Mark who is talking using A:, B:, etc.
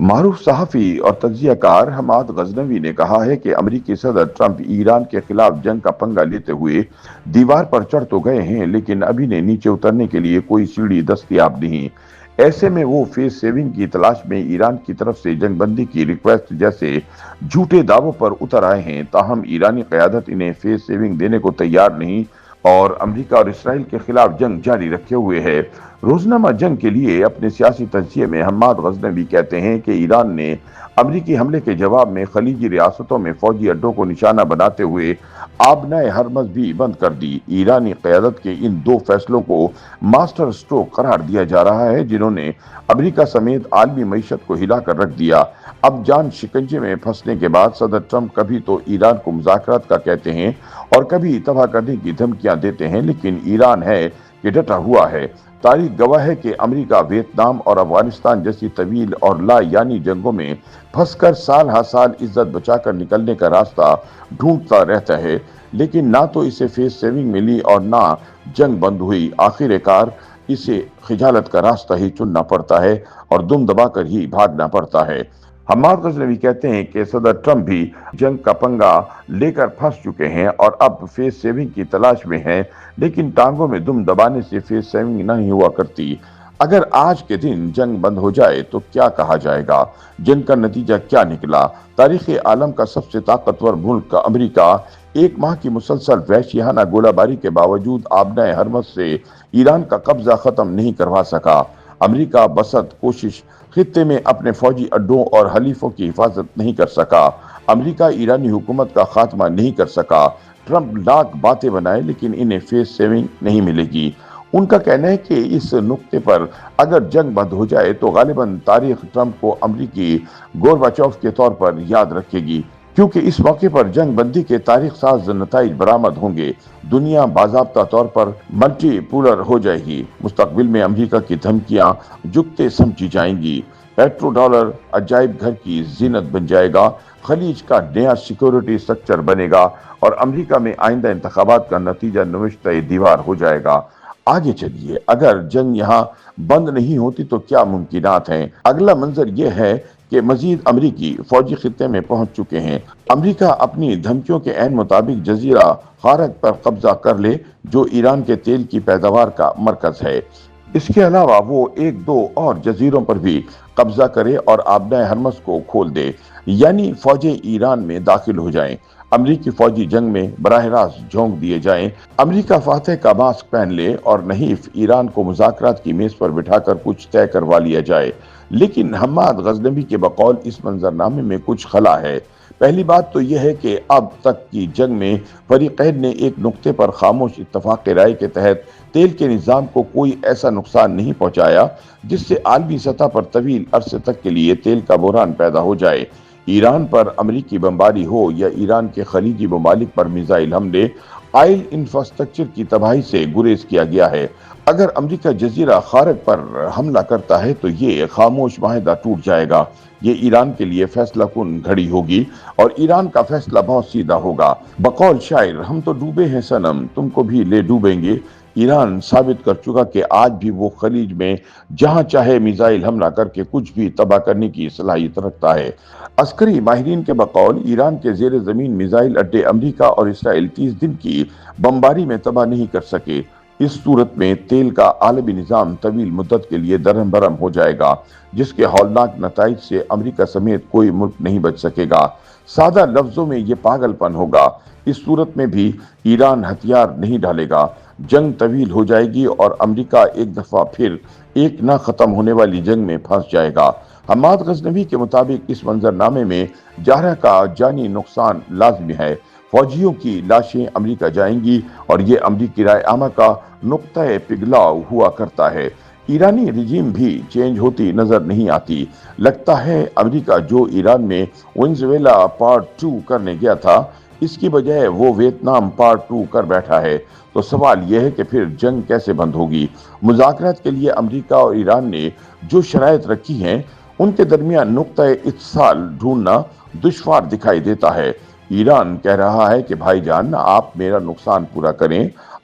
A: معروف صحافی اور تجزیہ کار حماد غزنوی نے کہا ہے کہ امریکی صدر ٹرمپ ایران کے خلاف جنگ کا پنگا لیتے ہوئے دیوار پر چڑھ تو گئے ہیں، لیکن ابھی نے نیچے اترنے کے لیے کوئی سیڑھی دستیاب نہیں۔ ایسے میں وہ فیس سیونگ کی تلاش میں ایران کی طرف سے جنگ بندی کی ریکویسٹ جیسے جھوٹے دعووں پر اتر آئے ہیں، تاہم ایرانی قیادت انہیں فیس سیونگ دینے کو تیار نہیں اور امریکہ اور اسرائیل کے خلاف جنگ جاری رکھے ہوئے ہے۔ روزنامہ جنگ کے لیے اپنے سیاسی تجزیے میں حماد غزنوی کہتے ہیں کہ ایران نے امریکی حملے کے جواب میں خلیجی ریاستوں میں فوجی اڈوں کو نشانہ بناتے ہوئے آبنائے ہرمز بھی بند کر دی۔ ایرانی قیادت کے ان دو فیصلوں کو ماسٹر سٹروک قرار دیا جا رہا ہے، جنہوں نے امریکہ سمیت عالمی معیشت کو ہلا کر رکھ دیا۔ اب جان شکنجے میں پھنسنے کے بعد صدر ٹرمپ کبھی تو ایران کو مذاکرات کا کہتے ہیں اور کبھی تباہ کرنے کی دھمکیاں دیتے ہیں، لیکن ایران ہے کہ ڈٹا ہوا ہے۔ تاریخ گواہ ہے کہ امریکہ ویتنام اور افغانستان جیسی طویل اور لا یعنی جنگوں میں پھنس کر سال ہر سال عزت بچا کر نکلنے کا راستہ ڈھونڈتا رہتا ہے، لیکن نہ تو اسے فیس سیونگ ملی اور نہ جنگ بند ہوئی۔ آخر کار اسے خجالت کا راستہ ہی چننا پڑتا ہے اور دم دبا کر ہی بھاگنا پڑتا ہے۔ حماد غزنوی کہتے ہیں کہ صدر ٹرمپ بھی جنگ کا پنگا لے کر پھنس چکے ہیں اور اب فیس سیونگ کی تلاش میں ہیں، لیکن ٹانگوں میں دم دبانے سے فیس سیونگ نہیں ہوا کرتی۔ اگر آج کے دن جنگ بند ہو جائے تو کیا کہا جائے گا؟ جنگ کا نتیجہ کیا نکلا؟ تاریخ عالم کا سب سے طاقتور ملک امریکہ ایک ماہ کی مسلسل وحشیانہ گولہ باری کے باوجود آبنائے ہرمز سے ایران کا قبضہ ختم نہیں کروا سکا۔ امریکہ بسط کوشش خطے میں اپنے فوجی اڈوں اور حلیفوں کی حفاظت نہیں کر سکا۔ امریکہ ایرانی حکومت کا خاتمہ نہیں کر سکا۔ ٹرمپ لاکھ باتیں بنائے لیکن انہیں فیس سیونگ نہیں ملے گی۔ ان کا کہنا ہے کہ اس نقطے پر اگر جنگ بند ہو جائے تو غالباً تاریخ ٹرمپ کو امریکی گورباچوف کے طور پر یاد رکھے گی، کیونکہ اس موقع پر جنگ بندی کے تاریخ ساز نتائج برآمد ہوں گے۔ دنیا باضابطہ طور پر ملٹی پولر ہو جائے گی۔ مستقبل میں امریکہ کی دھمکیاں جھکتے سمجھی جائیں گی۔ پیٹرو ڈالر عجائب گھر کی زینت بن جائے گا۔ خلیج کا نیا سیکورٹی سٹرکچر بنے گا اور امریکہ میں آئندہ انتخابات کا نتیجہ نوشتہ دیوار ہو جائے گا۔ آگے چلیے، اگر جنگ یہاں بند نہیں ہوتی تو کیا ممکنات ہیں؟ اگلا منظر یہ ہے کہ مزید امریکی فوجی خطے میں پہنچ چکے ہیں۔ امریکہ اپنی دھمکیوں کے عین مطابق جزیرہ خارق پر قبضہ کر لے، جو ایران کے تیل کی پیداوار کا مرکز ہے۔ اس کے علاوہ وہ ایک دو اور جزیروں پر بھی قبضہ کرے اور آبنائے ہرمز کو کھول دے، یعنی فوجیں ایران میں داخل ہو جائیں، امریکی فوجی جنگ میں براہ راست جھونک دیے جائیں، امریکہ فاتح کا ماسک پہن لے اور نحیف ایران کو مذاکرات کی میز پر بٹھا کر کچھ طے کروا لیا جائے۔ لیکن حماد غزنوی کے بقول اس منظرنامے میں کچھ خلا ہے۔ پہلی بات تو یہ ہے کہ اب تک کی جنگ میں فریقین نے ایک نقطے پر خاموش اتفاق رائے کے تحت تیل کے نظام کو کوئی ایسا نقصان نہیں پہنچایا جس سے عالمی سطح پر طویل عرصے تک کے لیے تیل کا بحران پیدا ہو جائے۔ ایران پر امریکی بمباری ہو یا ایران کے خلیجی ممالک پر میزائل حملے، آئل انفراسٹرکچر کی تباہی سے گریز کیا گیا ہے۔ اگر امریکہ جزیرہ خارق پر حملہ کرتا ہے تو یہ خاموش معاہدہ ٹوٹ جائے گا۔ یہ ایران کے لیے فیصلہ کن گھڑی ہوگی اور ایران کا فیصلہ بہت سیدھا ہوگا۔ بقول شاعر، ہم تو ڈوبے ہیں صنم، تم کو بھی لے ڈوبیں گے۔ ایران ثابت کر چکا کہ آج بھی وہ خلیج میں جہاں چاہے میزائل حملہ کر کے کچھ بھی تباہ کرنے کی صلاحیت رکھتا ہے۔ عسکری ماہرین کے بقول ایران کے زیر زمین میزائل اڈے امریکہ اور اسرائیل 30 دن کی بمباری میں تباہ نہیں کر سکے۔ اس صورت میں تیل کا عالمی نظام طویل مدت کے لیے درہم برہم ہو جائے گا، جس کے ہولناک نتائج سے امریکہ سمیت کوئی ملک نہیں بچ سکے گا۔ سادہ لفظوں میں یہ پاگل پن ہوگا۔ اس صورت میں بھی ایران ہتھیار نہیں ڈالے گا، جنگ طویل ہو جائے گی اور امریکہ ایک دفعہ پھر ایک نہ ختم ہونے والی جنگ میں پھنس جائے گا۔ حماد غزنوی کے مطابق اس منظرنامے میں جارحہ کا جانی نقصان لازمی ہے۔ فوجیوں کی لاشیں امریکہ جائیں گی اور یہ امریکی رائے عامہ کا نقطہ پگھلاؤ ہوا کرتا ہے۔ ایرانی رجیم بھی چینج ہوتی نظر نہیں آتی۔ لگتا ہے امریکہ جو ایران میں وینزویلا پارٹ 2 کرنے گیا تھا، اس کی بجائے وہ ویتنام پارٹ 2 کر بیٹھا ہے۔ تو سوال یہ ہے کہ پھر جنگ کیسے بند ہوگی؟ مذاکرات کے لیے امریکہ اور ایران نے جو شرائط رکھی ہیں، ان کے درمیان نقطہ اتصال ڈھونڈنا دشوار دکھائی دیتا ہے۔ ایران کہہ رہا ہے کہ بھائی جان، آپ میرا نقصان پورا کریں،